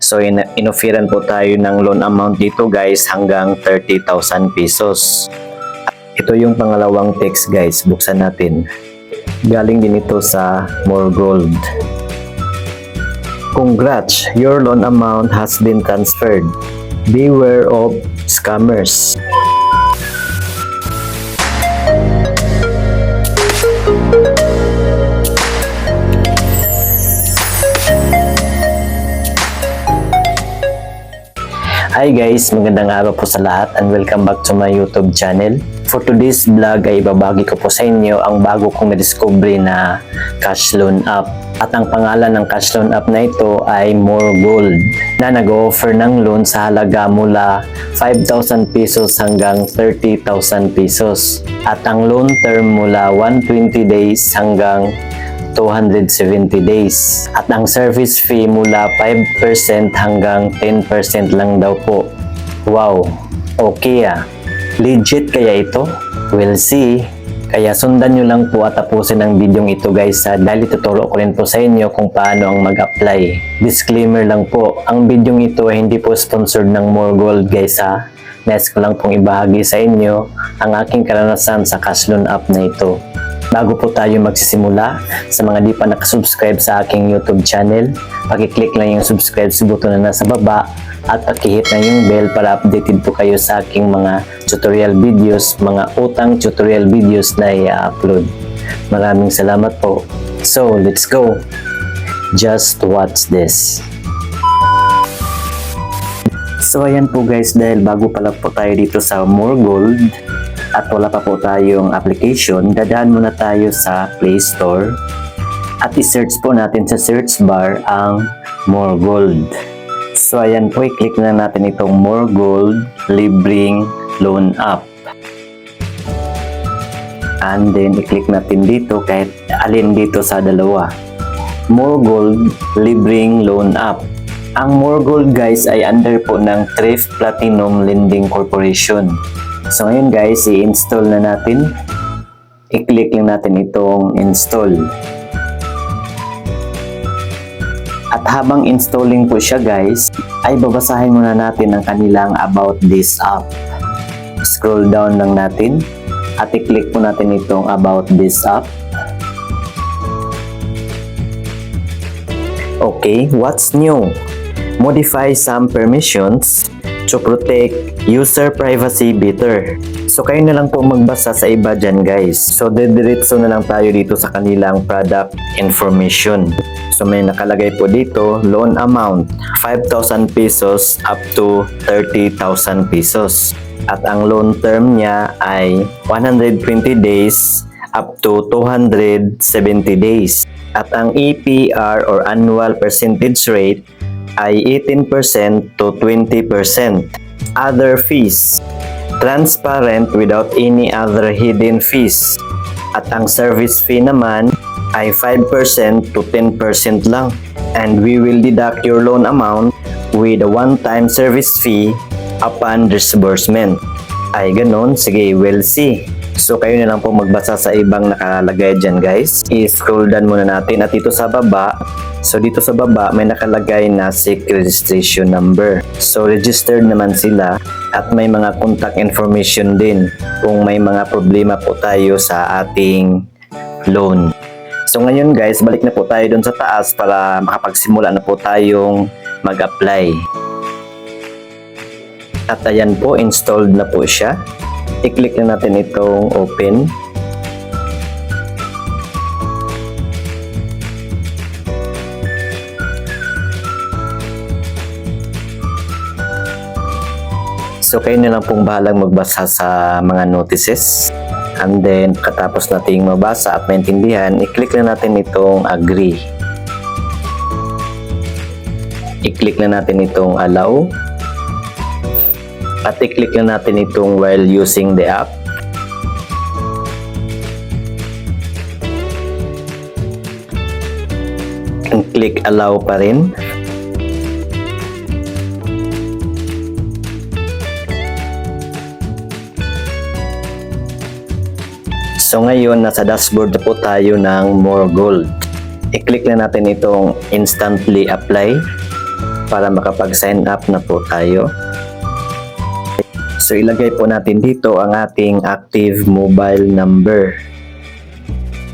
So inoferan po tayo ng loan amount dito guys hanggang 30,000 pesos. Ito yung pangalawang text guys, buksan natin. Galing din ito sa More Gold. Congrats, your loan amount has been transferred. Beware of scammers. Hi guys, magandang araw po sa lahat and welcome back to my YouTube channel. For today's vlog ay ibabagi ko po sa inyo ang bago kong na-discovery na cash loan app. At ang pangalan ng cash loan app na ito ay More Gold na nag-offer ng loan sa halaga mula 5,000 pesos hanggang 30,000 pesos. At ang loan term mula 120 days hanggang 270 days. At ang service fee mula 5% hanggang 10% lang daw po. Wow, okay ah. Legit kaya ito? We'll see. Kaya sundan nyo lang po at tapusin ang video ito guys dahil ituturo ko rin po sa inyo kung paano ang mag-apply. Disclaimer lang po, ang video ito ay hindi po sponsored ng More Gold guys ha. Nais ko lang pong ibahagi sa inyo ang aking karanasan sa cash loan app na ito. Bago po tayo magsisimula, sa mga di pa nakasubscribe sa aking YouTube channel, pakiclick lang yung subscribe button na nasa baba at pakihit na yung bell para updated po kayo sa aking mga tutorial videos, mga utang tutorial videos na i-upload. Maraming salamat po. So, let's go! Just watch this. So, ayan po guys, dahil bago pala po tayo dito sa More Gold, at wala pa po tayong application, dadaan muna tayo sa Play Store at i-search po natin sa search bar ang More Gold. So ayan po, i-click na natin itong More Gold Libreng Loan App. And then i-click natin dito kahit alin dito sa dalawa. More Gold Libreng Loan App. Ang More Gold guys ay under po ng Thrift Platinum Lending Corporation. So ngayon guys, i-install na natin. I-click lang natin itong install. At habang installing po siya guys, ay babasahin muna natin ang kanilang about this app. Scroll down lang natin at i-click po natin itong about this app. Okay, what's new? Modify some permissions to protect user privacy better. So kayo na lang po magbasa sa iba dyan guys. So didiretso na lang tayo dito sa kanilang product information. So may nakalagay po dito, loan amount 5,000 pesos up to 30,000 pesos. At ang loan term niya ay 120 days up to 270 days. At ang APR or annual percentage rate ay 18% to 20%. Other fees, transparent without any other hidden fees. At ang service fee naman ay 5% to 10% lang. And we will deduct your loan amount with a one-time service fee upon disbursement. Ay ganon, sige, we'll see. So kayo na lang po magbasa sa ibang nakalagay dyan guys. I-scroll down muna natin at dito sa baba. So dito sa baba may nakalagay na SEC registration number. So registered naman sila at may mga contact information din kung may mga problema po tayo sa ating loan. So ngayon guys, balik na po tayo dun sa taas para makapagsimula na po tayong mag-apply. At ayan po, installed na po siya. I-click na natin itong open. So kayo na lang pong bahalang magbasa sa mga notices. And then katapos nating mabasa at maintindihan, i-click na natin itong agree. I-click na natin itong allow. At i-click na natin itong while using the app. And click allow pa rin. So ngayon, nasa dashboard na po tayo ng More Gold. I-click na natin itong instantly apply. para makapag-sign up na po tayo. So ilagay po natin dito ang ating active mobile number.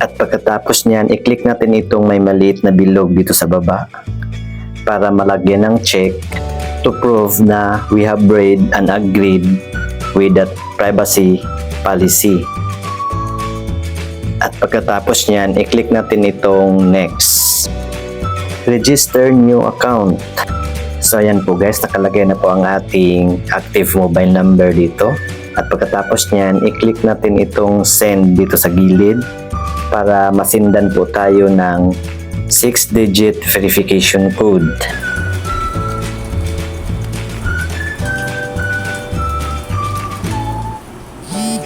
At pagkatapos niyan, i-click natin itong may maliit na bilog dito sa baba para malagyan ng check to prove na we have read and agreed with that privacy policy. At pagkatapos niyan, i-click natin itong next. Register new account. So ayan po guys, nakalagay na po ang ating active mobile number dito. At pagkatapos niyan, i-click natin itong send dito sa gilid para masindan po tayo ng 6-digit verification code.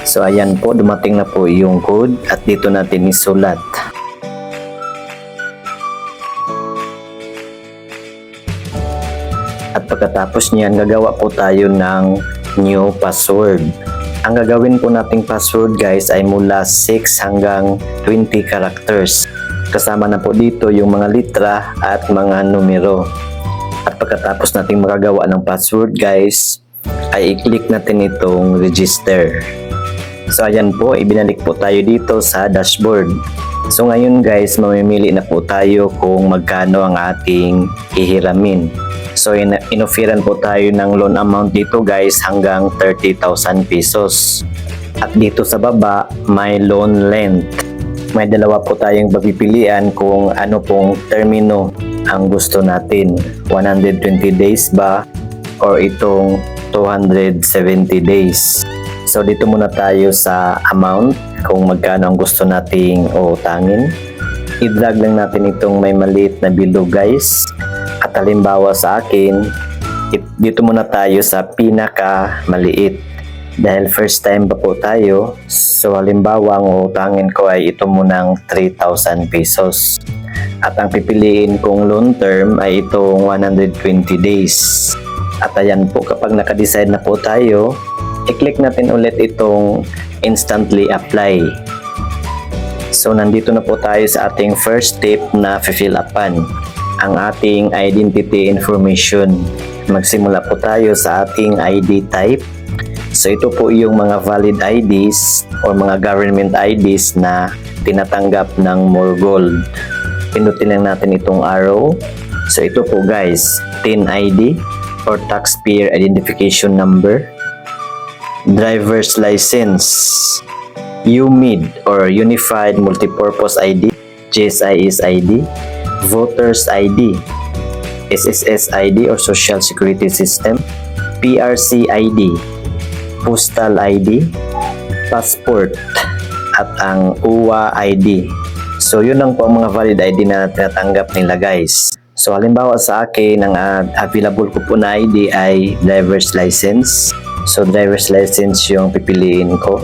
So ayan po, dumating na po yung code at dito natin isulat. At pagkatapos niyan, gagawa po tayo ng new password. Ang gagawin po nating password guys ay mula 6 hanggang 20 characters. Kasama na po dito yung mga litra at mga numero. At pagkatapos nating makagawa ng password guys, ay i-click natin itong register. So ayan po, ibinalik po tayo dito sa dashboard. So ngayon guys, mamimili na po tayo kung magkano ang ating hihiramin. So inoferan po tayo ng loan amount dito guys hanggang 30,000 pesos. At dito sa baba, may loan length. May dalawa po tayong pagpipilian kung ano pong termino ang gusto natin. 120 days ba or itong 270 days. So dito muna tayo sa amount kung magkano ang gusto nating utangin. I-drag lang natin itong may maliit na bilog guys. At halimbawa sa akin, dito muna tayo sa pinaka maliit. Dahil first time pa po tayo, so halimbawa ang utangin ko ay ito munang 3,000 pesos. At ang pipiliin kong loan term ay itong 120 days. At ayan po, kapag nakadecide na po tayo, i-click natin ulit itong instantly apply. So nandito na po tayo sa ating first step na fill upan, ang ating identity information. Magsimula po tayo sa ating ID type. So ito po yung mga valid IDs o mga government IDs na tinatanggap ng More Gold. Pinutin lang natin itong arrow. So ito po guys, TIN ID or Taxpayer Identification Number, Driver's License, UMID or Unified Multipurpose ID, GSIS ID, Voter's ID, SSS ID or Social Security System, PRC ID, Postal ID, Passport, at ang UWA ID. So yun lang po ang mga valid ID na tinatanggap nila guys. So halimbawa sa akin, ang available ko po na ID ay Driver's License. So driver's license yung pipiliin ko.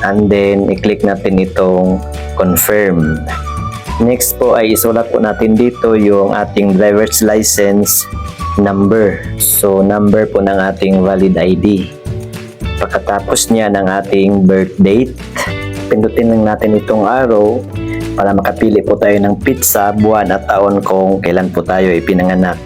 And then i-click natin itong confirm. Next po ay isulat po natin dito yung ating driver's license number. So number po ng ating valid ID. Pagkatapos niya ng ating birth date, pindutin lang natin itong arrow para makapili po tayo ng pitsa, buwan at taon kung kailan po tayo ipinanganak.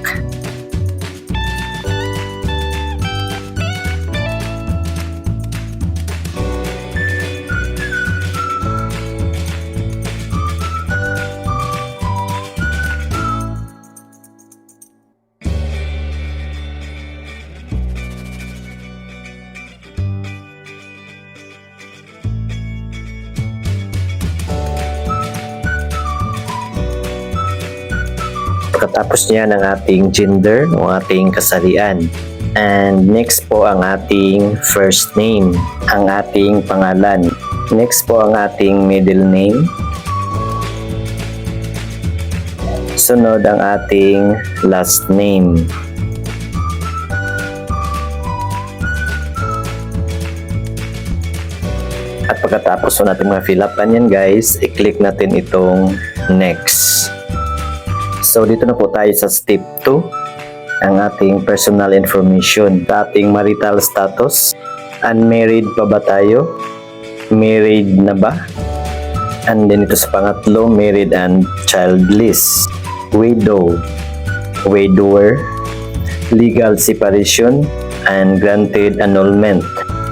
Pagkatapos niya ng ating gender o ating kasarian. And next po ang ating first name, ang ating pangalan. Next po ang ating middle name. Sunod ang ating last name. At pagkatapos po natin ma-fill upan yan guys, i-click natin itong next. So dito na po tayo sa step 2, ang ating personal information. Sa ating marital status, unmarried pa ba tayo? Married na ba? And then ito sa pangatlo, married and childless. Widow, widower, legal separation, and granted annulment.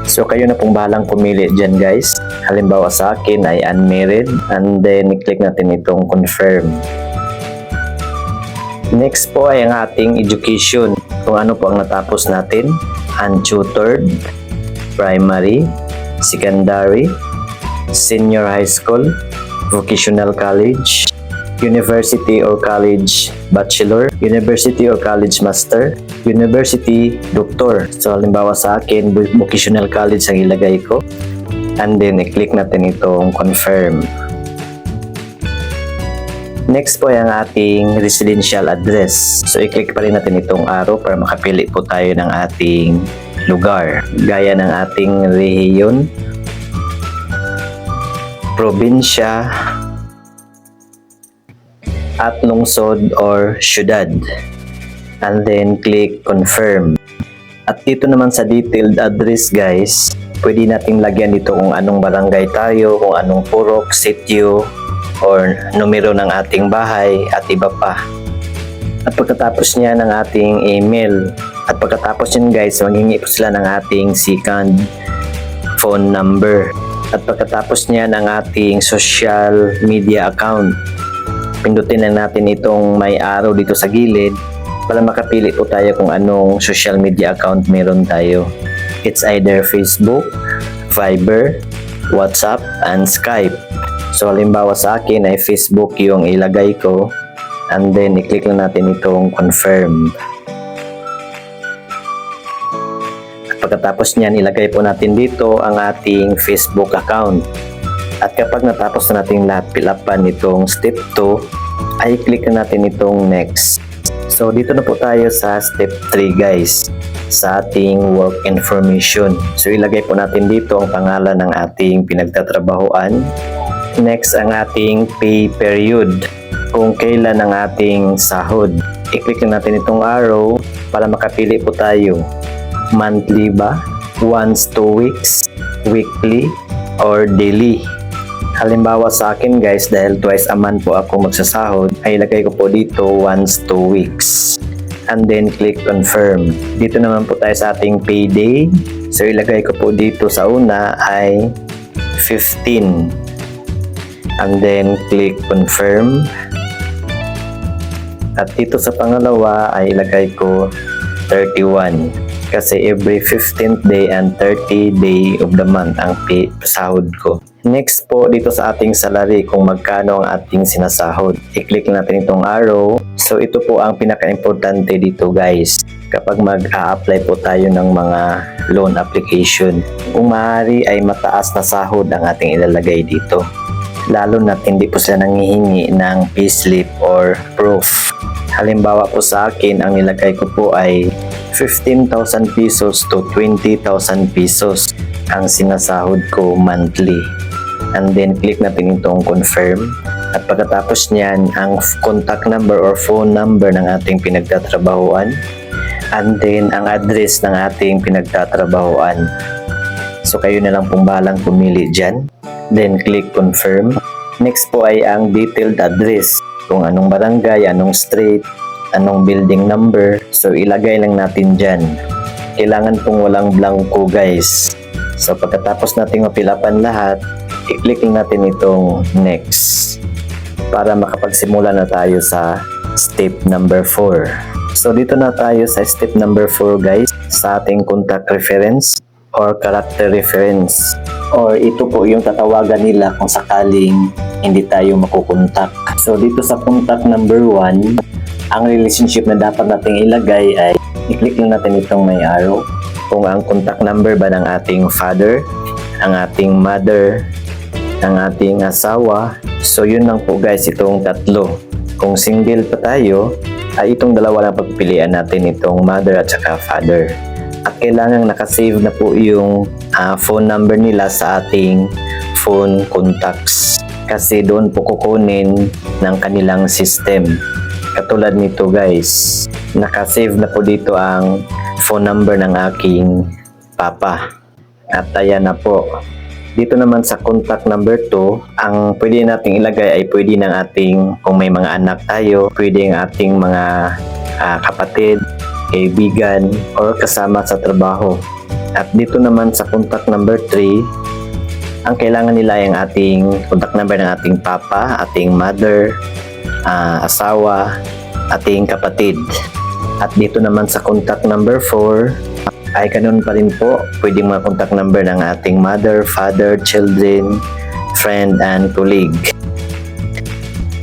So kayo na pong bahalang pumili dyan guys. Halimbawa sa akin ay unmarried, and then i-click natin itong confirm. Next po ay ang ating education. Kung ano po ang natapos natin: untutored, primary, secondary, senior high school, vocational college, university or college bachelor, university or college master, university doctor. So halimbawa sa akin, vocational college ang ilagay ko. And then i-click natin itong confirm. Next po ay ang ating residential address. So i-click pa rin natin itong arrow para makapili po tayo ng ating lugar. Gaya ng ating rehiyon, probinsya, at lungsod or syudad. And then click confirm. At dito naman sa detailed address guys, pwede nating lagyan dito kung anong barangay tayo, kung anong purok, sitio, or numero ng ating bahay at iba pa. At pagkatapos niya ng ating email, at pagkatapos niyan guys, maghingi po sila ng ating second phone number. At pagkatapos niya ng ating social media account, pindutin na natin itong may arrow dito sa gilid para makapili po tayo kung anong social media account meron tayo. It's either Facebook, Viber, WhatsApp, and Skype. So halimbawa sa akin ay Facebook yung ilagay ko, and then i-click lang natin itong confirm. At pagkatapos niyan, ilagay po natin dito ang ating Facebook account. At kapag natapos na natin lahat pilapan itong step 2, ay click na natin itong next. So dito na po tayo sa step 3 guys, sa ating work information. So ilagay po natin dito ang pangalan ng ating pinagtatrabahuan. Next, ang ating pay period, kung kailan ang ating sahod. I-click na natin itong arrow para makapili po tayo. Monthly ba? Once 2 weeks? Weekly? Or daily? Halimbawa sa akin guys, dahil twice a month po ako magsasahod, ay ilagay ko po dito once 2 weeks. And then click confirm. Dito naman po tayo sa ating payday. So ilagay ko po dito sa una ay 15. And then click confirm. At dito sa pangalawa ay ilagay ko 31. Kasi every 15th day and 30th day of the month ang sahod ko. Next po dito sa ating salary, kung magkano ang ating sinasahod. I-click natin itong arrow. So ito po ang pinaka-importante dito guys, kapag mag-a-apply po tayo ng mga loan application. Kung maaari ay mataas na sahod ang ating ilalagay dito. Lalo na hindi po sila nanghihingi ng payslip or proof. Halimbawa po sa akin, ang nilagay ko po ay 15,000 pesos to 20,000 pesos ang sinasahod ko monthly. And then click natin itong confirm. At pagkatapos niyan, ang contact number or phone number ng ating pinagtatrabahuan. And then ang address ng ating pinagtatrabahuan. So kayo na lang pong bahalang pumili dyan. Then click confirm. Next po ay ang detailed address, kung anong barangay, anong street, anong building number. So ilagay lang natin dyan. Kailangan pong walang blanco guys. So pagkatapos nating mapilapan lahat, i-click lang natin itong next para makapagsimula na tayo sa step number 4. So dito na tayo sa step number 4 guys, sa ating contact reference or character reference. Or ito po yung tatawagan nila kung sakaling hindi tayo makukontak. So dito sa contact number 1, ang relationship na dapat nating ilagay ay i-click lang natin itong may arrow. Kung ang contact number ba ng ating father, ang ating mother, ang ating asawa. So yun lang po guys, itong tatlo. Kung single pa tayo, ay itong dalawa lang pagpilian natin, itong mother at saka father. At kailangan nakasave na po yung phone number nila sa ating phone contacts. Kasi doon po kukunin ng kanilang system. Katulad nito guys, nakasave na po dito ang phone number ng aking papa. At ayan na po. Dito naman sa contact number 2, ang pwede nating ilagay ay pwede ng ating, kung may mga anak tayo, pwede ng ating mga kapatid, kaibigan, or kasama sa trabaho. At dito naman sa contact number 3, ang kailangan nila ay ang ating contact number ng ating papa, ating mother, asawa, ating kapatid. At dito naman sa contact number 4, ay ganun pa rin po, pwedeng mga contact number ng ating mother, father, children, friend, and colleague.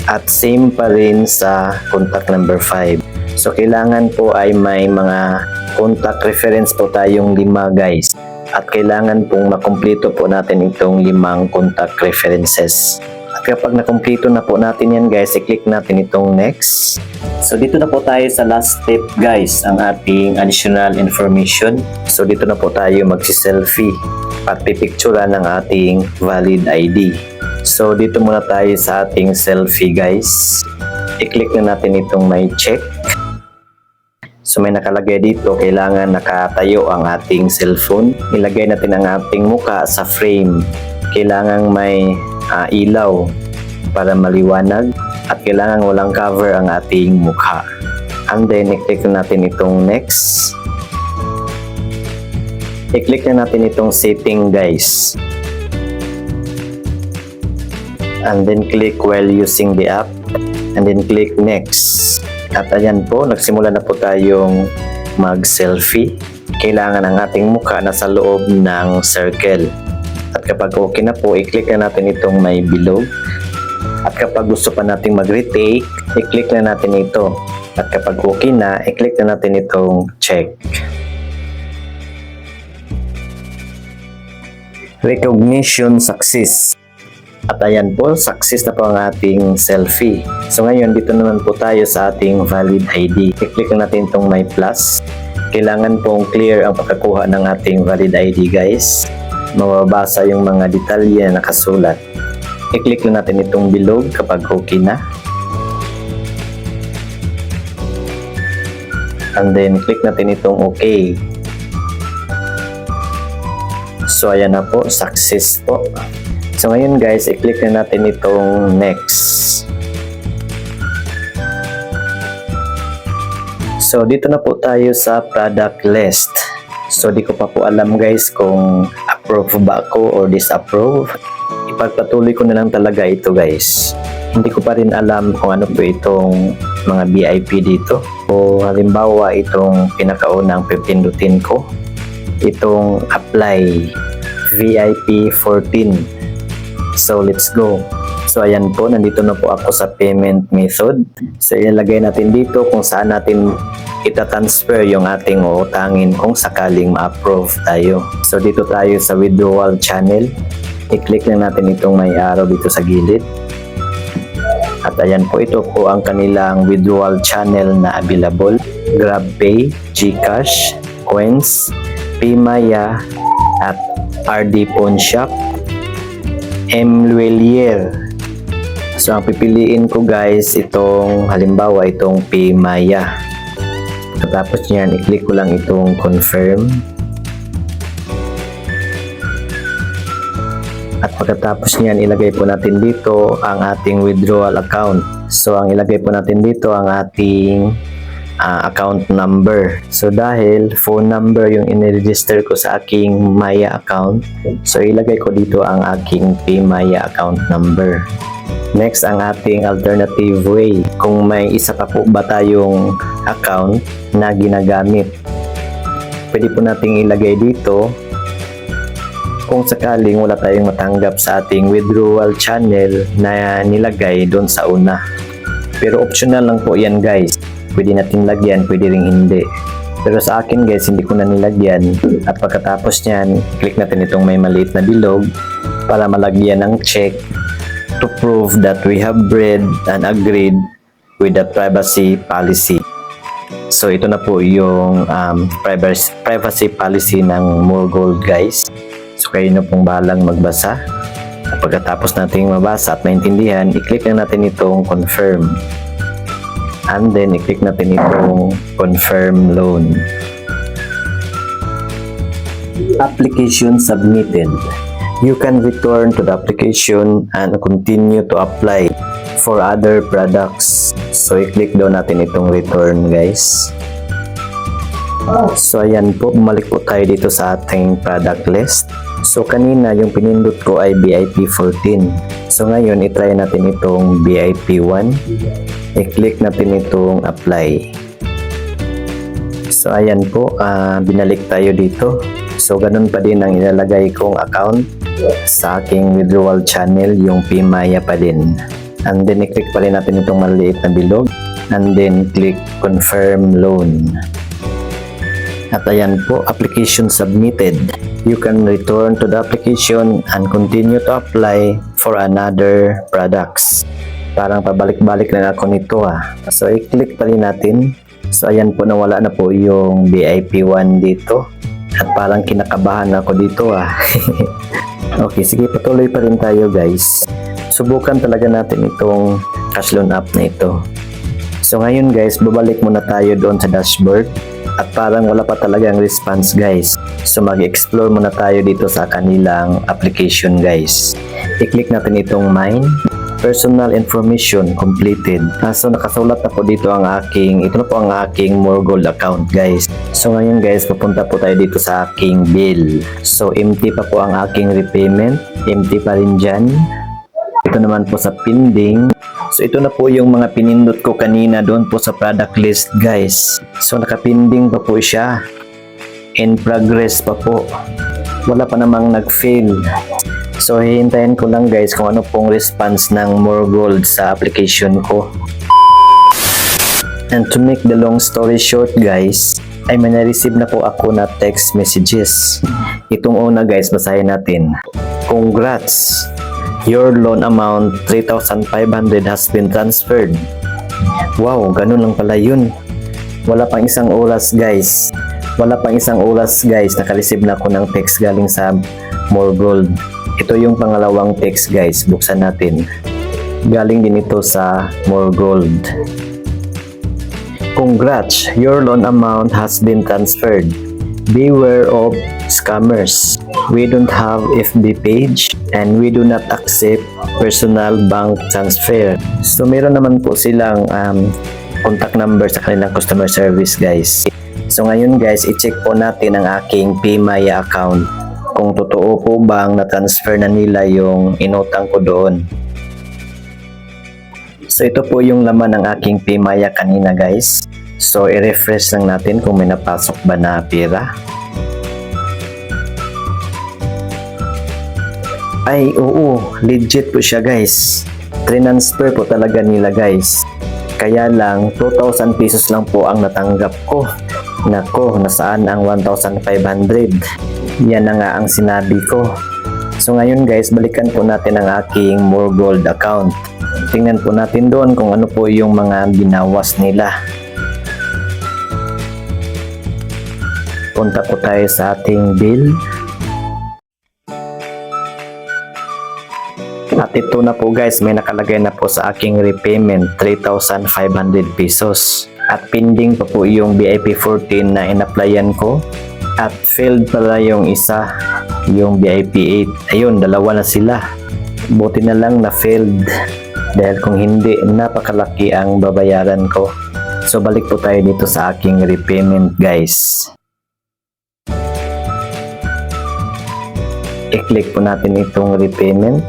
At same pa rin sa contact number 5. So kailangan po ay may mga contact reference po tayong 5 guys. At kailangan pong makumpleto po natin itong 5 contact references. At kapag nakumpleto na po natin yan guys, i-click natin itong next. So dito na po tayo sa last step guys, ang ating additional information. So dito na po tayo magsi-selfie at pipicturean ng ating valid ID. So dito muna tayo sa ating selfie guys. I-click na natin itong may check. So may nakalagay dito, kailangan nakatayo ang ating cellphone. Ilagay natin ang ating muka sa frame. Kailangan may ilaw para maliwanag. At kailangan walang cover ang ating mukha. And then, i-click na natin itong next. I-click na natin itong setting guys. And then, click while using the app. And then, click next. At ayan po, nagsimula na po tayong mag-selfie. Kailangan ang ating mukha nasa loob ng circle. At kapag okay na po, i-click na natin itong may bilog. At kapag gusto pa nating mag-retake, i-click na natin ito. At kapag okay na, i-click na natin itong check. Recognition success. At ayan po, success na po ang ating selfie. So ngayon, dito naman po tayo sa ating valid ID. I-click na natin itong may plus. Kailangan pong clear ang pagkakuha ng ating valid ID guys. Mababasa yung mga detalye na nakasulat. I-click na natin itong bilog kapag okay na. And then, click natin itong okay. So, ayan na po. Success po. So, ngayon guys, i-click na natin itong next. So, dito na po tayo sa product list. So, di ko pa po alam guys kung approve ba ako or disapprove. Ipagpatuloy ko na lang talaga ito guys. Hindi ko pa rin alam kung ano po itong mga VIP dito. O halimbawa itong pinakaunang pipindutin ko. Itong apply VIP 14. So let's go. So ayan po, nandito na po ako sa payment method. So ilalagay natin dito kung saan natin ita-transfer yung ating uutangin kung sakaling ma-approve tayo. So dito tayo sa withdrawal channel. I-click na natin itong may arrow dito sa gilid. At ayan po, ito po ang kanilang withdrawal channel na available. GrabPay, GCash, Coins, PMaya, at RD Pawn Shop, Mluelier. So ang pipiliin ko guys, itong halimbawa itong PMaya. Tapos niyan, i-click ko lang itong confirm. At pagkatapos niyan, ilagay po natin dito ang ating withdrawal account. So, ang ilagay po natin dito ang ating account number. So, dahil phone number yung in-register ko sa aking Maya account, so ilagay ko dito ang aking PMaya account number. Next, ang ating alternative way. Kung may isa pa po ba tayong account na ginagamit, pwede po nating ilagay dito kung sakaling wala tayong matanggap sa ating withdrawal channel na nilagay doon sa una. Pero optional lang po yan guys. Pwede natin lagyan, pwede ring hindi. Pero sa akin guys, hindi ko na nilagyan. At pagkatapos nyan, click natin itong may maliit na bilog para malagyan ng check to prove that we have read and agreed with the privacy policy. So ito na po yung privacy policy ng MoreGold guys. So kayo na pong bahalang magbasa. At pagkatapos nating mabasa at maintindihan, i-click na natin itong confirm. And then i-click natin itong confirm loan. Application submitted. You can return to the application and continue to apply for other products. So i-click daw natin itong return guys. So ayan po, bumalik po tayo dito sa ating product list. So kanina yung pinindot ko ay VIP 14. So ngayon itry natin itong VIP 1. I-click natin itong apply. So ayan po, binalik tayo dito. So ganun pa din ang ilalagay kong account sa aking withdrawal channel, yung PMaya pa din. And then i-click pa rin natin itong maliit na bilog. And then click confirm loan. At ayan po, application submitted. You can return to the application and continue to apply for another products. Parang pabalik-balik na ako nito So i-click pa rin natin. So ayan po, nawala na po yung VIP 1 dito. At parang kinakabahan ako dito Okay, sige, patuloy pa rin tayo guys. Subukan talaga natin itong cash loan app na ito. So ngayon guys, babalik muna tayo doon sa dashboard. At parang wala pa talagang response guys. So mag-explore muna tayo dito sa kanilang application guys. I-click natin itong mine. Personal information completed. So nakasulat na po dito ang ito na po ang aking More Gold account guys. So ngayon guys, papunta po tayo dito sa aking bill. So empty pa po ang aking repayment. Empty pa rin dyan. Ito naman po sa pending. So ito na po yung mga pinindot ko kanina doon po sa product list guys. So nakapinding pa po siya. In progress pa po. Wala pa namang nag-fail. So hihintayin ko lang guys kung ano pong response ng More Gold sa application ko. And to make the long story short guys, ay may na-receive na po ako na text messages. Itong una guys, basahin natin. Congrats! Your loan amount 3,500 has been transferred. Wow, ganun lang pala yun. Wala pang isang oras guys. Naka-receive na ako ng text galing sa More Gold. Ito yung pangalawang text guys. Buksan natin. Galing din ito sa More Gold. Congrats, your loan amount has been transferred. Beware of scammers. We don't have FB page and we do not accept personal bank transfer. So meron naman po silang contact number sa kanilang customer service guys. So ngayon guys, i-check po natin ang aking PMaya account kung totoo po bang na-transfer na nila yung inutang ko doon. So ito po yung laman ng aking PMaya kanina guys. So i-refresh lang natin kung may napasok ba na pera. Ay, oo, legit po siya guys. Transfer po talaga nila guys. Kaya lang, 2,000 pesos lang po ang natanggap ko. Nako, nasaan ang 1,500? Yan na nga ang sinabi ko. So ngayon guys, balikan po natin ang aking More Gold account. Tingnan po natin doon kung ano po yung mga binawas nila. Punta po tayo sa ating bill. At ito na po guys, may nakalagay na po sa aking repayment 3,500 pesos. At pending pa po yung VIP 14 na in-applyan ko. At failed pala yung isa, yung VIP 8. Ayun, dalawa na sila. Buti na lang na failed. Dahil kung hindi, napakalaki ang babayaran ko. So balik po tayo dito sa aking repayment guys. I-click po natin itong repayment.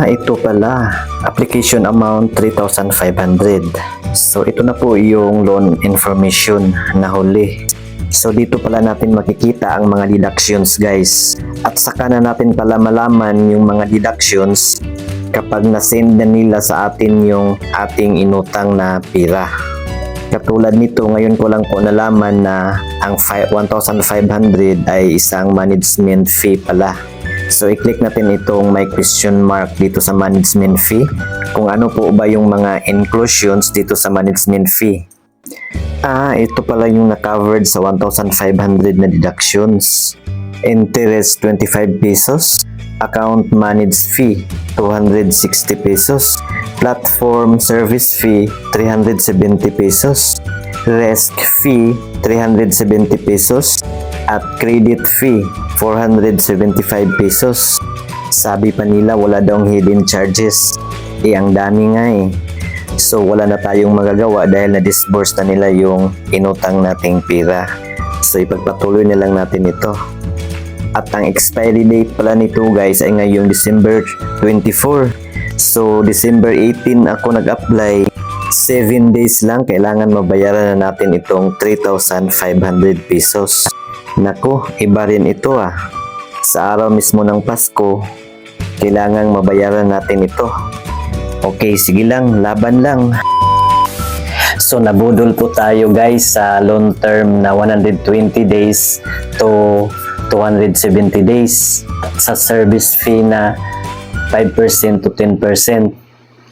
Ito pala. Application amount 3,500. So ito na po yung loan information na huli. So dito pala natin makikita ang mga deductions guys. At saka na natin pala malaman yung mga deductions kapag na-send na nila sa atin yung ating inutang na pera. Katulad nito, ngayon ko lang po nalaman na ang 1,500 ay isang management fee pala. So i-click natin itong may question mark dito sa management fee. Kung ano po ba yung mga inclusions dito sa management fee. Ito pala yung na-covered sa 1,500 na deductions. Interest 25 pesos. Account manage fee 260 pesos. Platform service fee 370 pesos. Risk fee 370 pesos. At credit fee 475 pesos. Sabi pa nila wala daw hidden charges. Ang dami nga So wala na tayong magagawa dahil na-disburse na nila yung inutang nating pera. So ipagpatuloy na lang natin ito. At ang expiry date pala nito guys ay ngayong December 24. So December 18 ako nag-apply. 7 days lang kailangan mabayaran na natin itong 3,500 pesos. Naku, iba rin ito ah. Sa araw mismo ng Pasko, kailangang mabayaran natin ito. Okay, sige lang, laban lang. So nabudol po tayo guys sa long term na 120 days to 270 days sa service fee na 5% to 10%.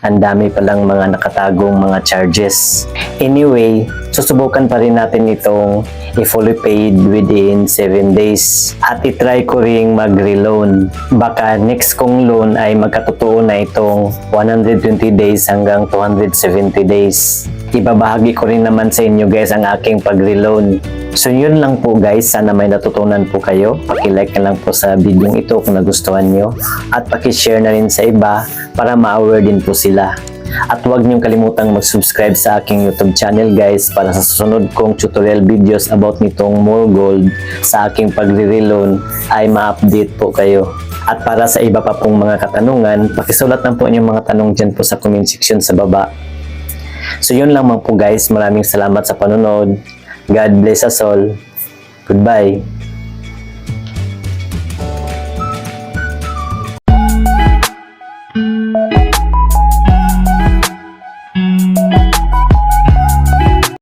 Ang dami palang mga nakatagong mga charges. Anyway, susubukan pa rin natin itong i-fully paid within 7 days. At itry ko ring mag-reloan. Baka next kong loan ay magkatotoo na itong 120 days hanggang 270 days. Ibabahagi ko rin naman sa inyo guys ang aking pag-reloan. So yun lang po guys, sana may natutunan po kayo. Paki-like na lang po sa video ito kung nagustuhan nyo. At paki-share na rin sa iba para ma-aware din po sila. At huwag niyong kalimutang mag-subscribe sa aking YouTube channel guys para sa susunod kong tutorial videos about nitong More Gold sa aking pagre-reloan ay ma-update po kayo. At para sa iba pa pong mga katanungan, pakisulat lang po inyong mga tanong dyan po sa comment section sa baba. So yun lang po guys, maraming salamat sa panonood. God bless us all. Goodbye.